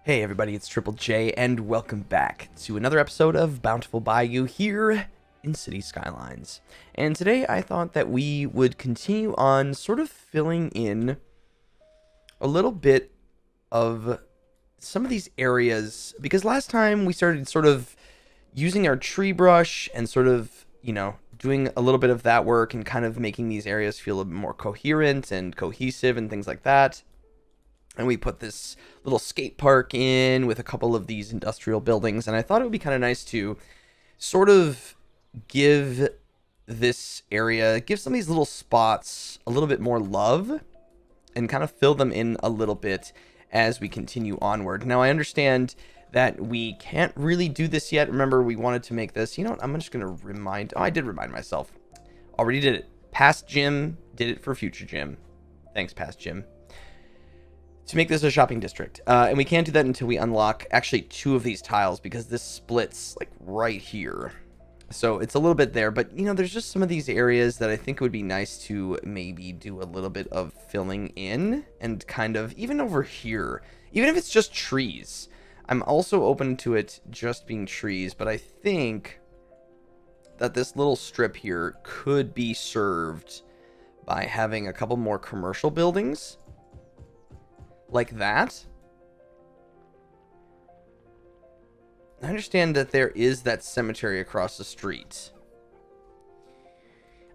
Hey everybody, it's Triple J, and welcome back to another episode of Bountiful Bayou here in City Skylines. And today I thought that we would continue on sort of filling in a little bit of some of these areas, because last time we started sort of using our tree brush and sort of, doing a little bit of that work and kind of making these areas feel a bit more coherent and cohesive and things like that. And we put this little skate park in with a couple of these industrial buildings. And I thought it would be kind of nice to sort of give this area, give some of these little spots a little bit more love and kind of fill them in a little bit as we continue onward. Now, I understand that we can't really do this yet. Remember, we wanted to make this. You know what? I'm just going to remind. Oh, I did remind myself. Already did it. Past Jim did it for future Jim. Thanks, Past Jim. To make this a shopping district. And we can't do that until we unlock actually 2 of these tiles, because this splits like right here. So it's a little bit there, but there's just some of these areas that I think would be nice to maybe do a little bit of filling in, and kind of even over here, even if it's just trees. I'm also open to it just being trees, but I think that this little strip here could be served by having a couple more commercial buildings. Like that. I understand that there is that cemetery across the street.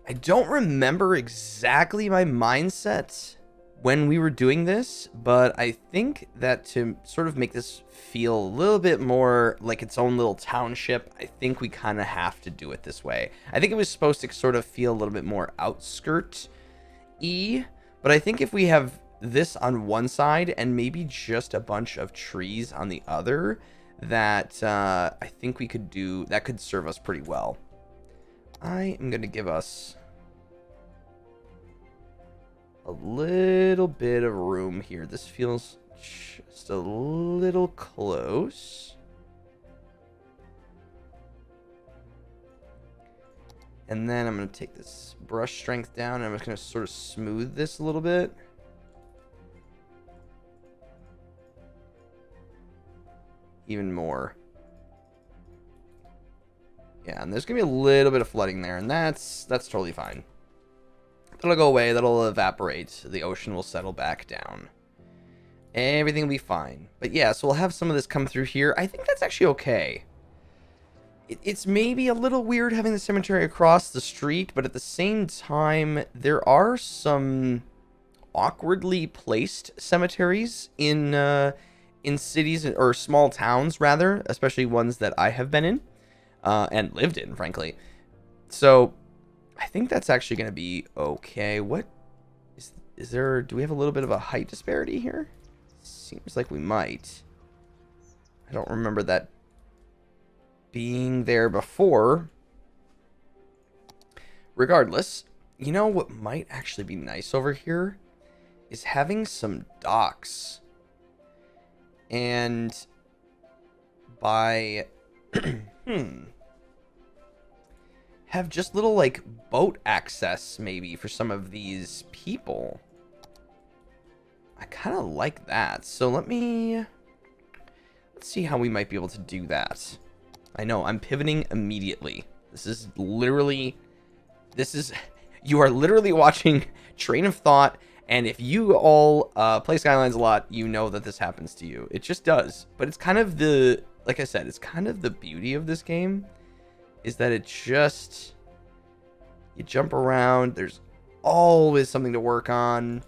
I don't remember exactly my mindset when we were doing this, but I think that to sort of make this feel a little bit more like its own little township, I think we kind of have to do it this way. I think it was supposed to sort of feel a little bit more outskirt-y, but I think if we have this on one side and maybe just a bunch of trees on the other, that I think we could do, that could serve us pretty well. I am going to give us a little bit of room here. This feels just a little close. And then I'm going to take this brush strength down, and I'm just going to sort of smooth this a little bit. Even more. Yeah, and there's gonna be a little bit of flooding there, and that's totally fine. That'll go away, that'll evaporate, the ocean will settle back down. Everything will be fine. But yeah, so we'll have some of this come through here. I think that's actually okay. It's maybe a little weird having the cemetery across the street, but at the same time, there are some awkwardly placed cemeteries in cities, or small towns rather, especially ones that I have been in and lived in, frankly. So I think that's actually going to be okay. What is there? Do we have a little bit of a height disparity here? Seems like we might. I don't remember that being there before. Regardless, what might actually be nice over here is having some docks. And by have just little like boat access maybe for some of these people. I kind of like that. So let's see how we might be able to do that. I know I'm pivoting immediately. You are literally watching Train of Thought. And if you all play Skylines a lot, you know that this happens to you. It just does. But it's kind of like I said, it's kind of the beauty of this game, is that it just, you jump around. There's always something to work on.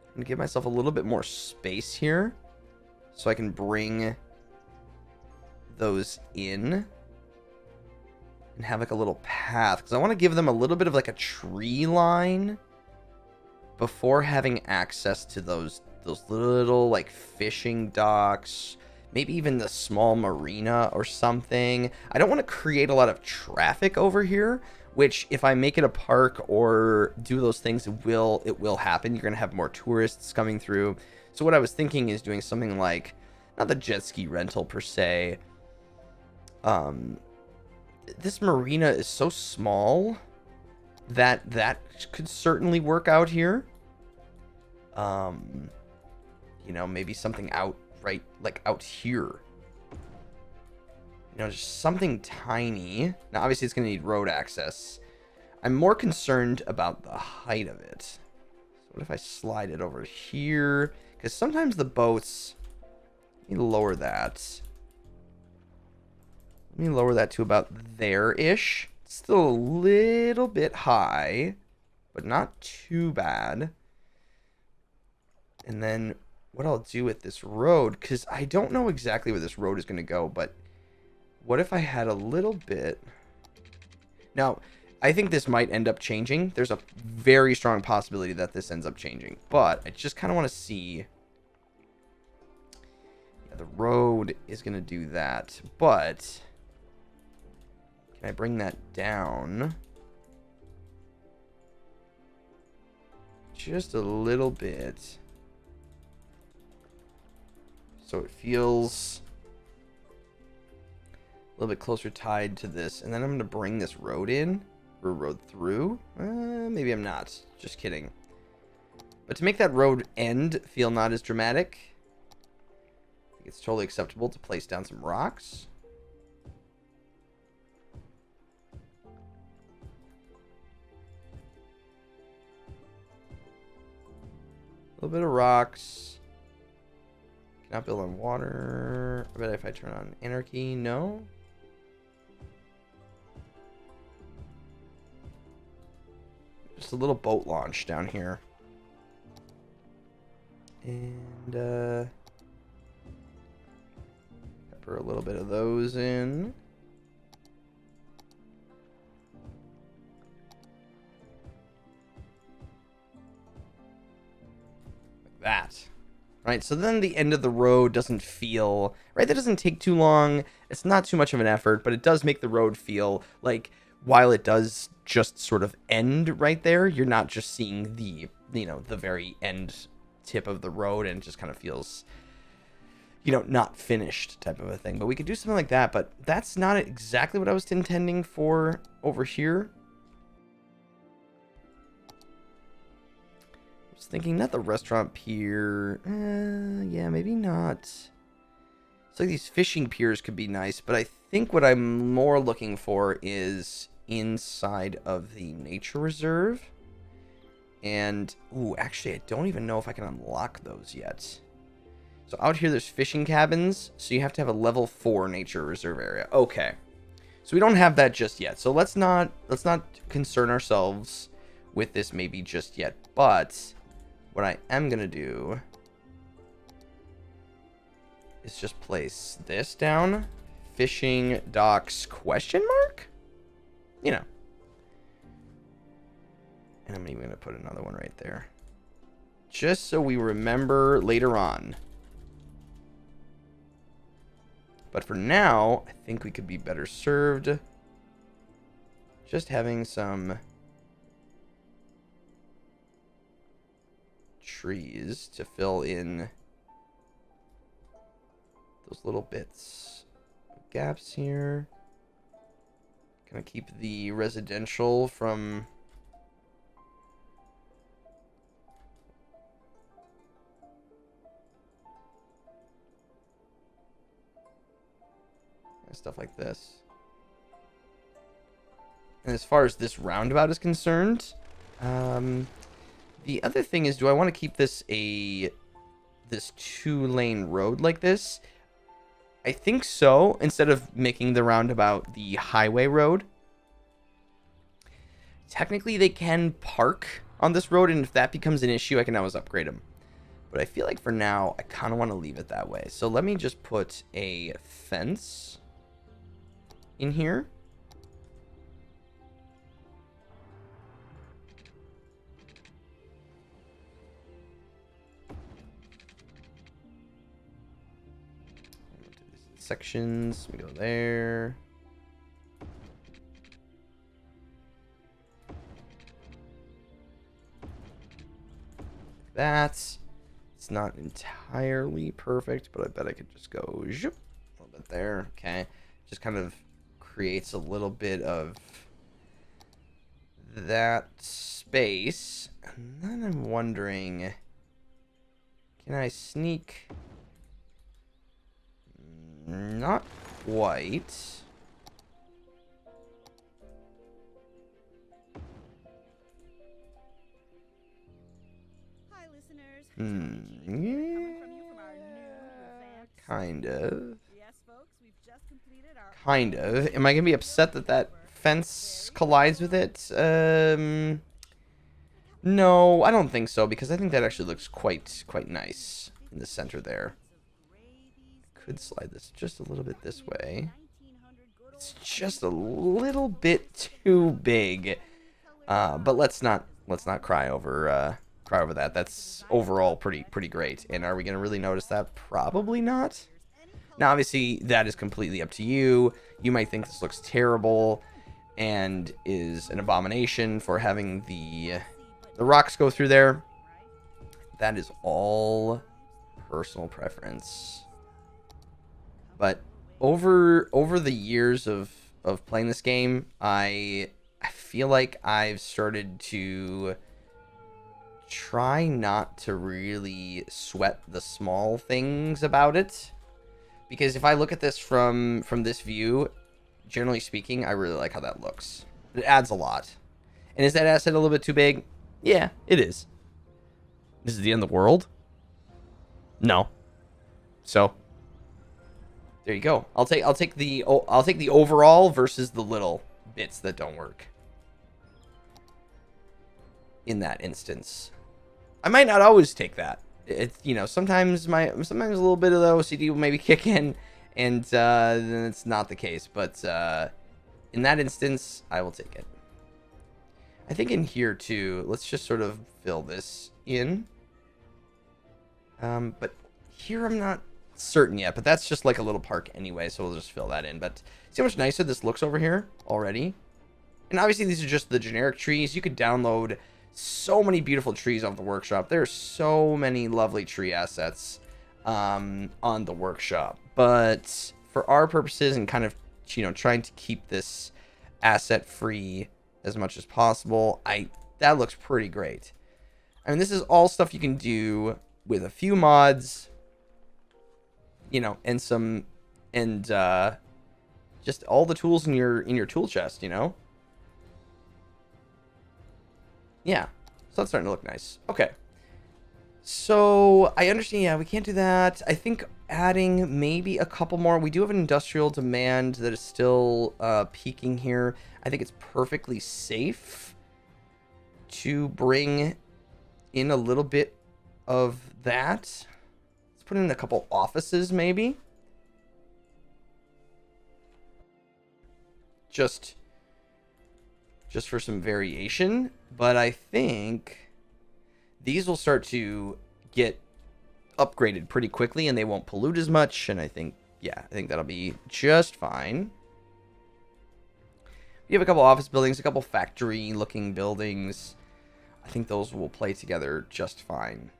I'm going to give myself a little bit more space here so I can bring those in and have like a little path, because I want to give them a little bit of like a tree line before having access to those little like fishing docks, maybe even the small marina or something. I don't want to create a lot of traffic over here, which if I make it a park or do those things, it will happen. You're going to have more tourists coming through. So what I was thinking is doing something like, not the jet ski rental per se. This marina is so small that could certainly work out here. you know, maybe something out right, like out here. You know, just something tiny. Now, obviously, it's going to need road access. I'm more concerned about the height of it. So what if I slide it over here? Because sometimes the boats... Let me lower that. Let me lower that to about there-ish. Still a little bit high, but not too bad. And then what I'll do with this road, because I don't know exactly where this road is going to go, but what if I had a little bit... Now, I think this might end up changing. There's a very strong possibility that this ends up changing, but I just kind of want to see... Yeah, the road is going to do that, but... Can I bring that down? Just a little bit. So it feels a little bit closer tied to this. And then I'm going to bring this road in, or road through. Maybe I'm not. Just kidding. But to make that road end feel not as dramatic, I think it's totally acceptable to place down some rocks. A little bit of rocks. Cannot build on water. I bet if I turn on anarchy, no. Just a little boat launch down here. And pepper a little bit of those in. Like that. Right, so then the end of the road doesn't feel, right, that doesn't take too long. It's not too much of an effort, but it does make the road feel like, while it does just sort of end right there, you're not just seeing the, you know, the very end tip of the road, and it just kind of feels, you know, not finished type of a thing. But we could do something like that, but that's not exactly what I was intending for over here. Thinking not the restaurant pier. Yeah, maybe not. It's like these fishing piers could be nice, but I think what I'm more looking for is inside of the nature reserve. And, ooh, actually, I don't even know if I can unlock those yet. So out here, there's fishing cabins, so you have to have a level 4 nature reserve area. Okay. So we don't have that just yet. So let's not concern ourselves with this maybe just yet, but what I am going to do is just place this down. Fishing docks question mark? You know. And I'm even going to put another one right there. Just so we remember later on. But for now, I think we could be better served just having some trees to fill in those little bits of gaps here. Kind of keep the residential from stuff like this. And as far as this roundabout is concerned, the other thing is, do I want to keep this this 2-lane road like this? I think so, instead of making the roundabout the highway road. Technically, they can park on this road, and if that becomes an issue, I can always upgrade them. But I feel like for now, I kind of want to leave it that way. So let me just put a fence in here. Sections, we go there. That. It's not entirely perfect, but I bet I could just go zoop, a little bit there. Okay. Just kind of creates a little bit of that space. And then I'm wondering, Can I sneak? Not quite. Hi, listeners. Yeah, kind of. Yes, folks, we've just completed our Kind of. Am I gonna be upset that that fence collides with it? No, I don't think so, because I think that actually looks quite nice in the center there. Could slide this just a little bit this way. It's just a little bit too big, but let's not cry over that. That's overall pretty great. And are we gonna really notice that? Probably not. Now, obviously, that is completely up to you. You might think this looks terrible and is an abomination for having the rocks go through there. That is all personal preference. But over the years of playing this game, I feel like I've started to try not to really sweat the small things about it. Because if I look at this from this view, generally speaking, I really like how that looks. It adds a lot. And is that asset a little bit too big? Yeah, it is. This is the end of the world? No. So there you go. I'll take the overall versus the little bits that don't work. In that instance, I might not always take that. It's, you know, sometimes a little bit of the OCD will maybe kick in, and then it's not the case. But in that instance, I will take it. I think in here too, let's just sort of fill this in. But here I'm not certain yet, but that's just like a little park anyway, so we'll just fill that in. But see how much nicer this looks over here already? And obviously these are just the generic trees. You could download so many beautiful trees off the workshop. There's so many lovely tree assets on the workshop. But for our purposes and kind of, you know, trying to keep this asset free as much as possible, that looks pretty great. I mean, this is all stuff you can do with a few mods, you know, and just all the tools in your tool chest, you know. Yeah, so that's starting to look nice. Okay, so I understand. Yeah, we can't do that. I think adding maybe a couple more. We do have an industrial demand that is still peaking here. I think it's perfectly safe to bring in a little bit of that. Let's put in a couple offices maybe. Just for some variation, but I think these will start to get upgraded pretty quickly and they won't pollute as much, and I think that'll be just fine. We have a couple office buildings, a couple factory looking buildings. I think those will play together just fine.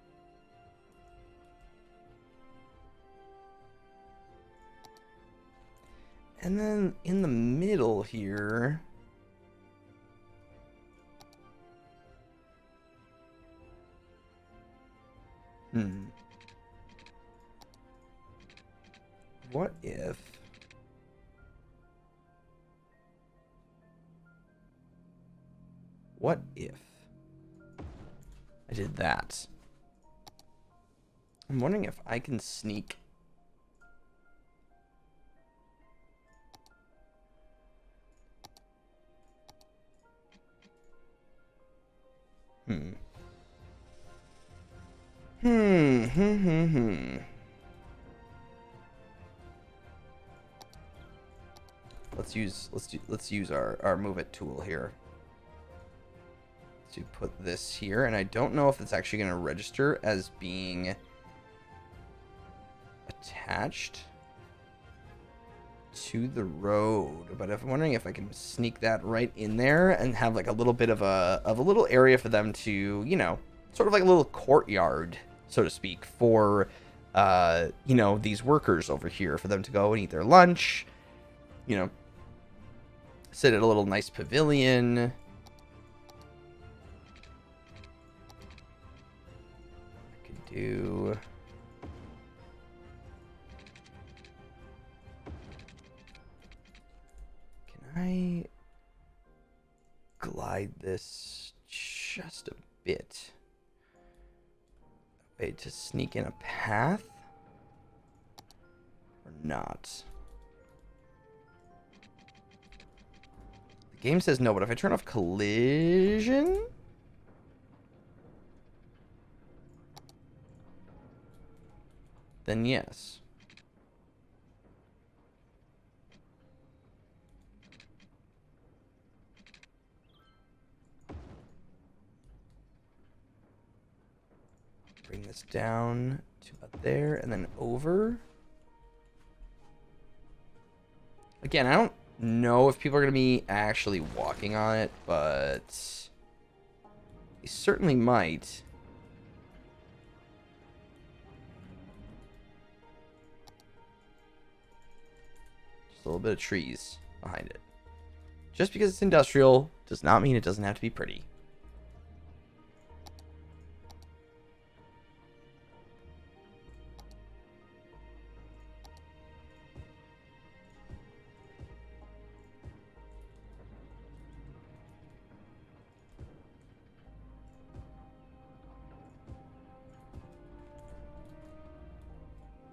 And then in the middle here, what if I did that? I'm wondering if I can sneak Let's use our move it tool here to put this here, and I don't know if it's actually going to register as being attached to the road, but I'm wondering if I can sneak that right in there and have like a little bit of a little area for them to, you know, sort of like a little courtyard, so to speak, for you know, these workers over here, for them to go and eat their lunch, you know, sit at a little nice pavilion. I could do I glide this just a bit? Way to sneak in a path? Or not? The game says no, but if I turn off collision... then yes. Bring this down to about there and then over. Again, I don't know if people are going to be actually walking on it, but they certainly might. Just a little bit of trees behind it. Just because it's industrial does not mean it doesn't have to be pretty.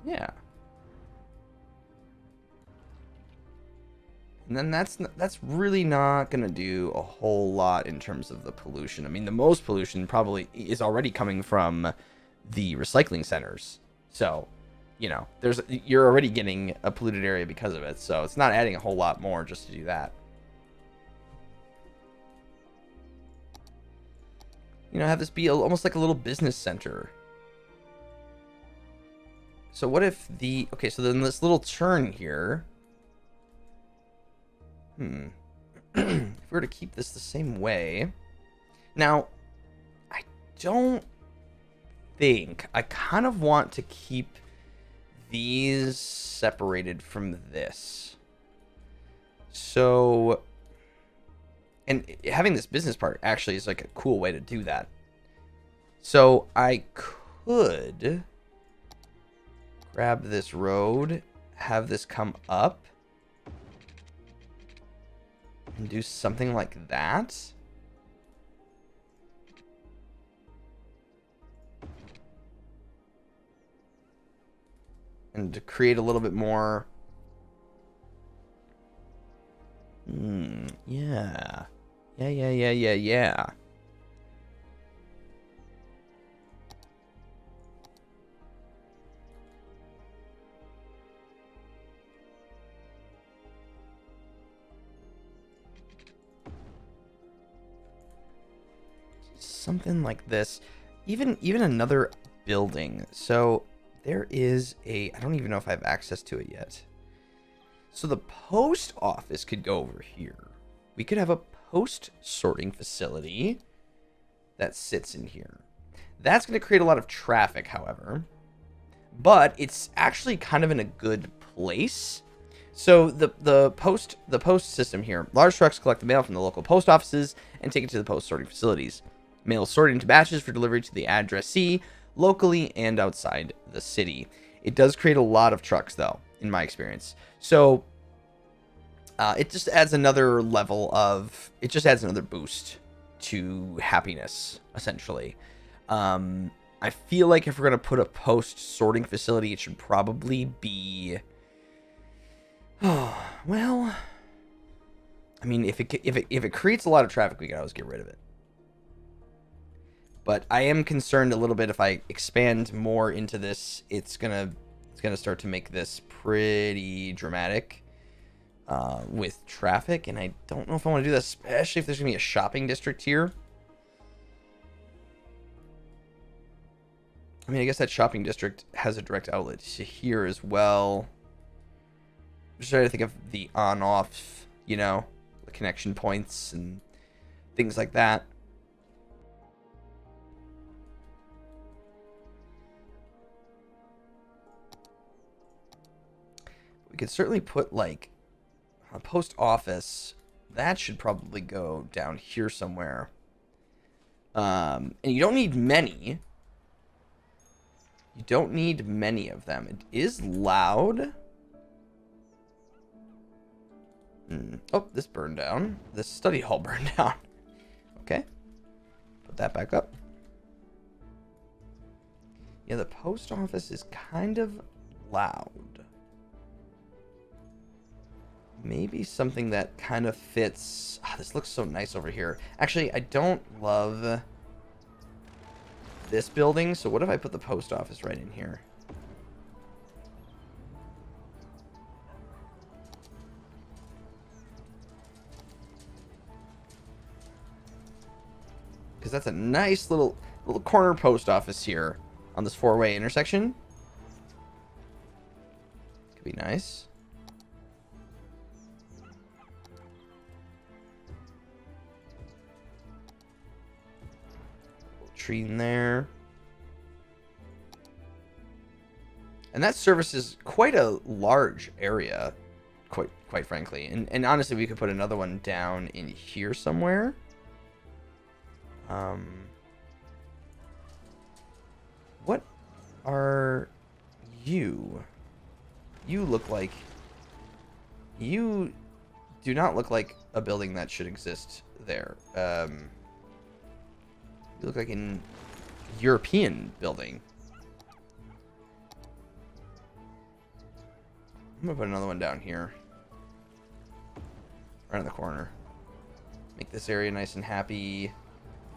Yeah. And then that's really not going to do a whole lot in terms of the pollution. I mean, the most pollution probably is already coming from the recycling centers. So, you know, you're already getting a polluted area because of it. So it's not adding a whole lot more just to do that. You know, have this be almost like a little business center. So what if okay, so then this little turn here. If we were to keep this the same way. Now, I don't think, I kind of want to keep these separated from this. So, and having this business part actually is like a cool way to do that. So I could grab this road, have this come up, and do something like that. And to create a little bit more... yeah. Yeah. Something like this. Even another building. So there is I don't even know if I have access to it yet. So the post office could go over here. We could have a post sorting facility that sits in here. That's going to create a lot of traffic, however. But it's actually kind of in a good place. So the post system here. Large trucks collect the mail from the local post offices and take it to the post sorting facilities. Mail is sorted into batches for delivery to the addressee, locally and outside the city. It does create a lot of trucks, though, in my experience. So it just adds another level of... it just adds another boost to happiness, essentially. I feel like if we're going to put a post-sorting facility, it should probably be... oh, well... I mean, if it creates a lot of traffic, we can always get rid of it. But I am concerned a little bit if I expand more into this, it's gonna start to make this pretty dramatic with traffic, and I don't know if I want to do that, especially if there's gonna be a shopping district here. I mean, I guess that shopping district has a direct outlet to here as well. I'm just trying to think of the on-off, you know, the connection points and things like that. We could certainly put, like, a post office. That should probably go down here somewhere. And you don't need many. You don't need many of them. It is loud. Oh, this burned down. This study hall burned down. Okay. Put that back up. Yeah, the post office is kind of loud. Maybe something that kind of fits. Ah, this looks so nice over here. Actually, I don't love this building, so what if I put the post office right in here? Because that's a nice little corner post office here on this four-way intersection. Could be nice. Little tree in there. And that services quite a large area, quite frankly. And honestly, we could put another one down in here somewhere. What are you? You look like... You do not look like a building that should exist there. You look like an European building. I'm gonna put another one down here. Right in the corner. Make this area nice and happy.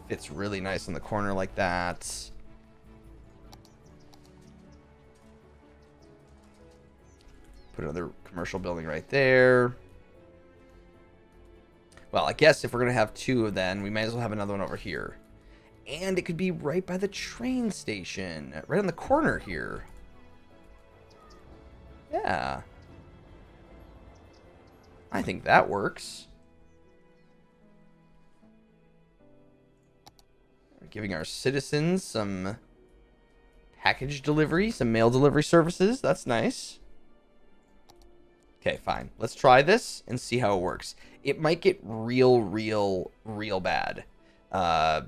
Fits really nice in the corner like that. Put another commercial building right there. Well, I guess if we're going to have two, then we might as well have another one over here. And it could be right by the train station. Right on the corner here. Yeah. I think that works. We're giving our citizens some package delivery, some mail delivery services. That's nice. Okay, fine. Let's try this and see how it works. It might get real bad. So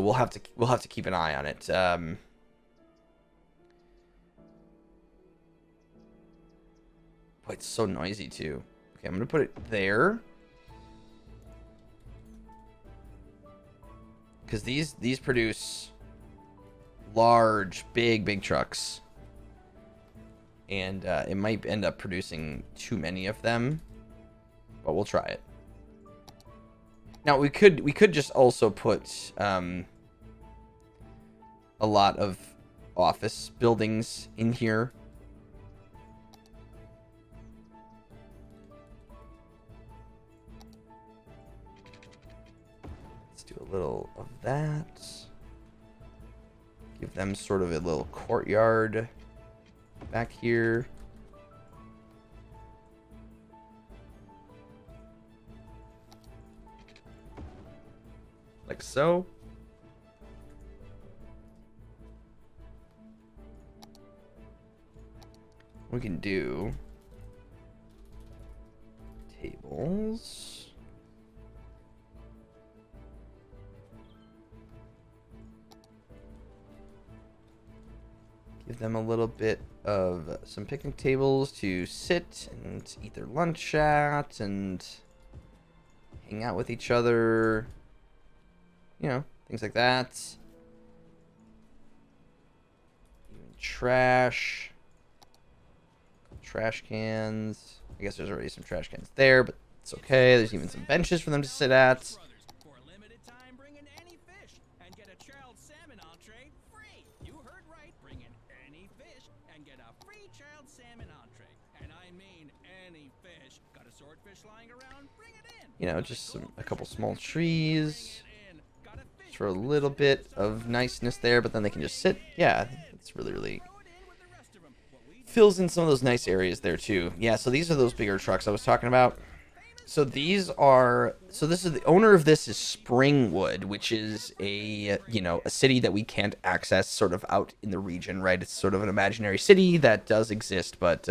we'll have to keep an eye on it. Boy, it's so noisy too. Okay, I'm gonna put it there. Because these produce large, big trucks. And it might end up producing too many of them, but we'll try it. Now we could just also put a lot of office buildings in here. Let's do a little of that. Give them sort of a little courtyard back here. Like so. We can do tables. Give them a little bit of some picnic tables to sit and eat their lunch at and hang out with each other. You know, things like that. Even trash cans. I guess there's already some trash cans there, but it's okay. There's even some benches for them to sit at. You know, just a couple small trees. Just for a little bit of niceness there, but then they can just sit. Yeah, it's really fills in some of those nice areas there too. Yeah, so these are those bigger trucks I was talking about. So this is the owner of this is Springwood, which is a city that we can't access sort of out in the region, right? It's sort of an imaginary city that does exist, but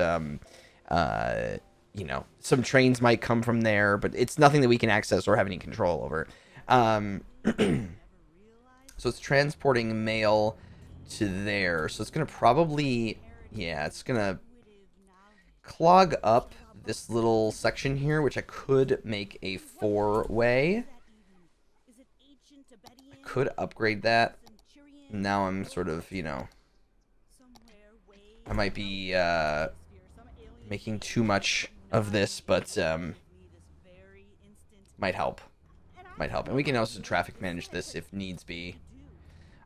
some trains might come from there, but it's nothing that we can access or have any control over. So it's transporting mail to there. So it's going to probably, it's going to clog up this little section here, which I could make a 4-way. I could upgrade that. Now I'm sort of, you know, I might be making too much of this, but might help. Might help. And we can also traffic manage this if needs be.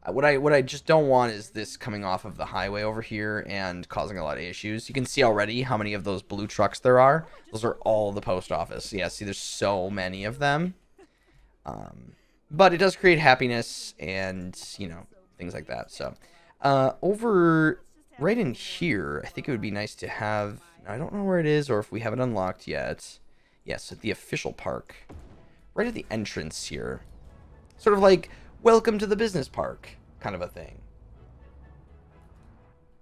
What I just don't want is this coming off of the highway over here and causing a lot of issues. You can see already how many of those blue trucks there are. Those are all the post office. Yeah, see, there's so many of them. But it does create happiness and, you know, things like that. So, over right in here, I think it would be nice to have... I don't know where it is or if we have it unlocked yet. Yes, at the official park. Right at the entrance here. Sort of like, welcome to the business park kind of a thing.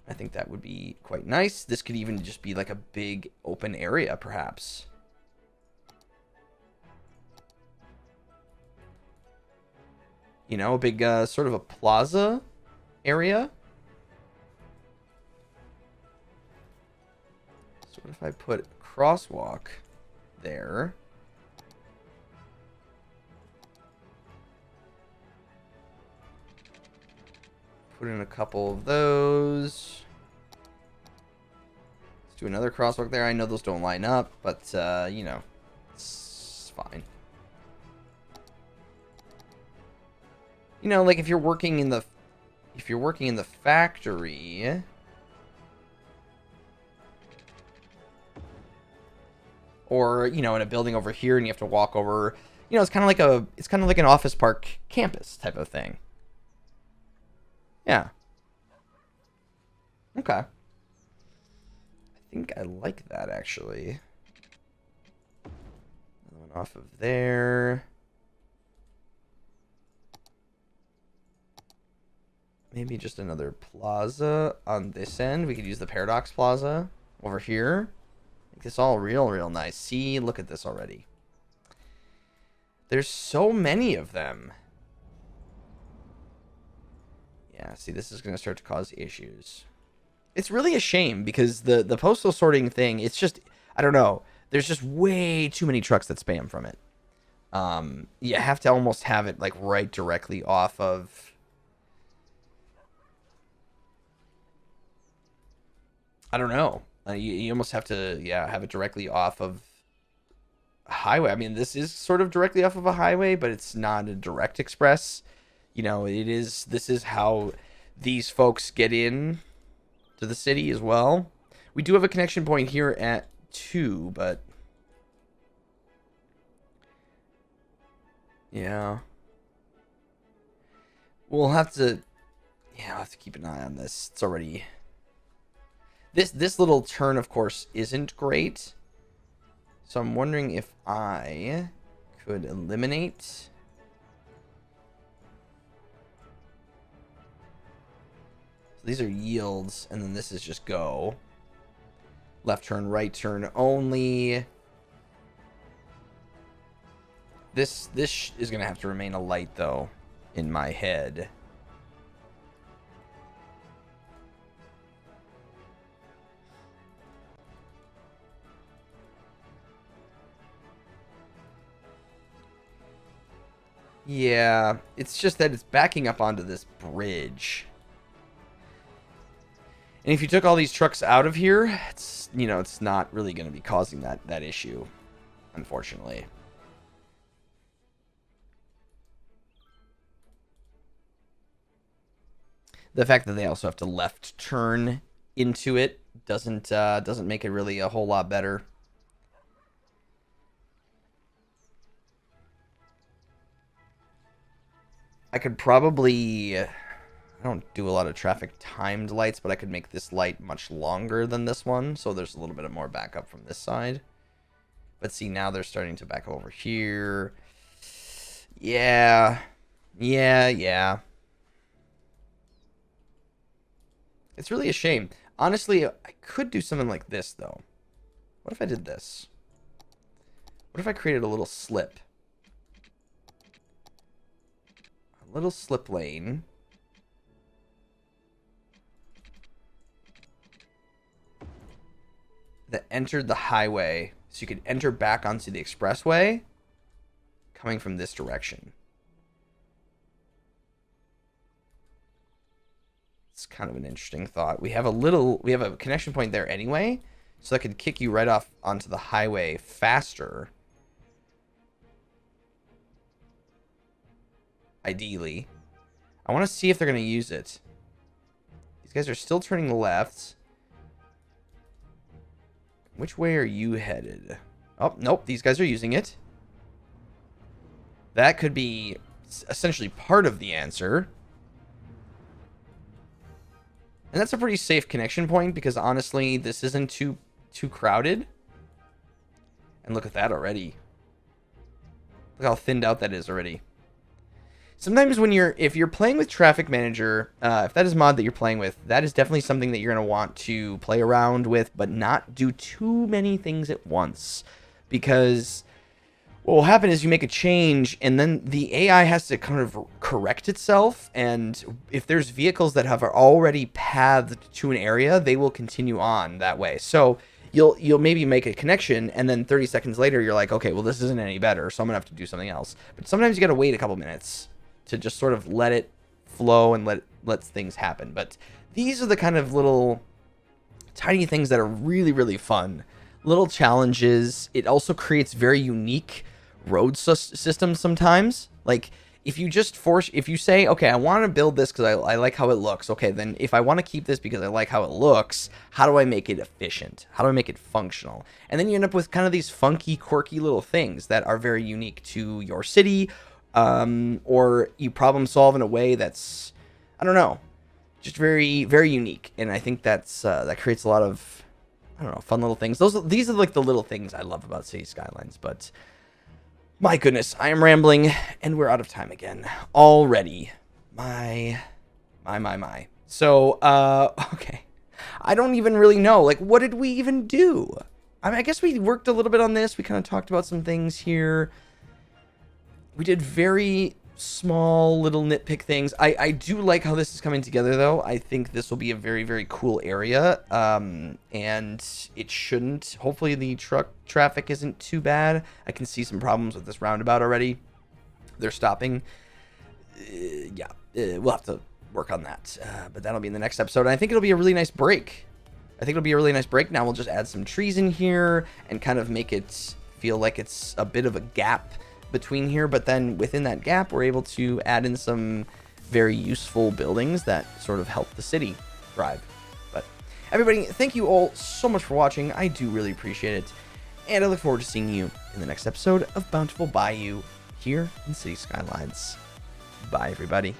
I think that would be quite nice. This could even just be like a big open area, perhaps. You know, a big sort of a plaza area. So what if I put crosswalk there? Put in a couple of those. Let's do another crosswalk there. I know those don't line up, but you know, it's fine. You know, like if you're working in the factory, or you know, in a building over here, and you have to walk over, you know, it's kind of like an office park campus type of thing. Yeah. Okay. I think I like that, actually. Another one off of there. Maybe just another plaza on this end. We could use the Paradox Plaza over here. Make this all real nice. See, look at this already. There's so many of them. Yeah, see, this is going to start to cause issues. It's really a shame because the postal sorting thing, it's just, I don't know. There's just way too many trucks that spam from it. You have to almost have it like right directly off of... I don't know. You almost have to, yeah, have it directly off of a highway. I mean, this is sort of directly off of a highway, but it's not a direct express. You know, this is how these folks get in to the city as well. We do have a connection point here at 2, but yeah. We'll have to keep an eye on this. It's already this little turn, of course, isn't great. So I'm wondering if I could eliminate... These are yields, and then this is just go. Left turn, right turn only. This is going to have to remain a light, though, in my head. Yeah, it's just that it's backing up onto this bridge. And if you took all these trucks out of here, it's, you know, it's not really going to be causing that issue, unfortunately. The fact that they also have to left turn into it doesn't make it really a whole lot better. I could probably... I don't do a lot of traffic timed lights, but I could make this light much longer than this one, so there's a little bit of more backup from this side. But see, now they're starting to back up over here. Yeah. Yeah. It's really a shame. Honestly, I could do something like this, though. What if I did this? What if I created a little slip? A little slip lane. that entered the highway, so you could enter back onto the expressway coming from this direction. It's kind of an interesting thought. We have a connection point there anyway, so that could kick you right off onto the highway faster. Ideally. I want to see if they're going to use it. These guys are still turning left. Which way are you headed? Oh, nope. These guys are using it. That could be essentially part of the answer. And that's a pretty safe connection point because honestly, this isn't too crowded. And look at that already. Look how thinned out that is already. Sometimes if you're playing with Traffic Manager, if that is a mod that you're playing with, that is definitely something that you're going to want to play around with, but not do too many things at once. Because what will happen is you make a change, and then the AI has to kind of correct itself, and if there's vehicles that have already pathed to an area, they will continue on that way. So you'll maybe make a connection, and then 30 seconds later, you're like, okay, well, this isn't any better, so I'm going to have to do something else. But sometimes you got to wait a couple minutes to just sort of let it flow and let things happen. But these are the kind of little tiny things that are really, really fun. Little challenges. It also creates very unique road systems sometimes. Like if you say, okay, I want to build this because I like how it looks. Okay, then if I want to keep this because I like how it looks, how do I make it efficient? How do I make it functional? And then you end up with kind of these funky, quirky little things that are very unique to your city. Or you problem solve in a way that's, I don't know, just very, very unique. And I think that creates a lot of, I don't know, fun little things. These are like the little things I love about City Skylines. But my goodness, I am rambling and we're out of time again already. My. So, okay. I don't even really know. Like, what did we even do? I mean, I guess we worked a little bit on this. We kind of talked about some things here. We did very small little nitpick things. I do like how this is coming together, though. I think this will be a very, very cool area. And it shouldn't. Hopefully the truck traffic isn't too bad. I can see some problems with this roundabout already. They're stopping. We'll have to work on that. But that'll be in the next episode. And I think it'll be a really nice break. Now we'll just add some trees in here and kind of make it feel like it's a bit of a gap between here, but then within that gap we're able to add in some very useful buildings that sort of help the city thrive. But everybody, thank you all so much for watching. I do really appreciate it, and I look forward to seeing you in the next episode of Bountiful Bayou here in City Skylines. Bye everybody.